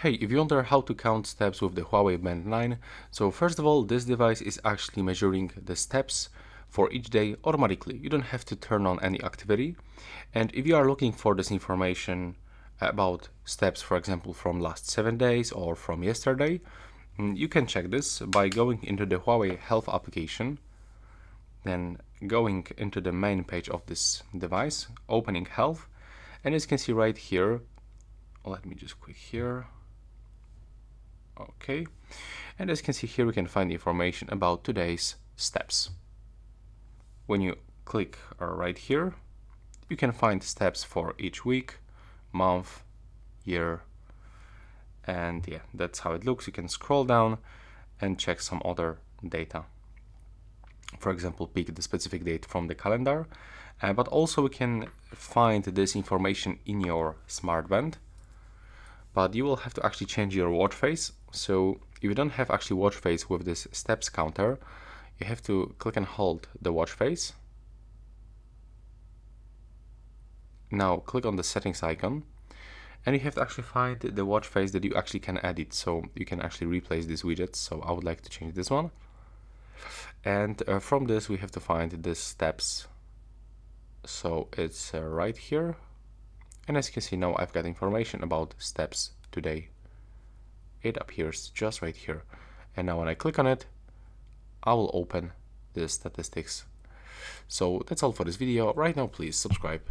Hey, if you wonder how to count steps with the Huawei Band 9, so first of all, this device is actually measuring the steps for each day automatically. You don't have to turn on any activity. And if you are looking for this information about steps, for example, from last 7 days or from yesterday, you can check this by going into the Huawei Health application, then going into the main page of this device, opening Health, and as you can see right here, let me just click here. Okay, and as you can see here, we can find information about today's steps. When you click right here, you can find steps for each week, month, year, and yeah, that's how it looks. You can scroll down and check some other data. For example, pick the specific date from the calendar, but also we can find this information in your smartband. But you will have to actually change your watch face. So if you don't have actually watch face with this steps counter, you have to click and hold the watch face. Now click on the settings icon, and you have to actually find the watch face that you actually can edit. So you can actually replace these widgets. So I would like to change this one. And from this, we have to find the steps. So it's right here. And as you can see now, I've got information about steps today. It appears just right here. And now when I click on it, I will open the statistics. So that's all for this video. Right now, please subscribe.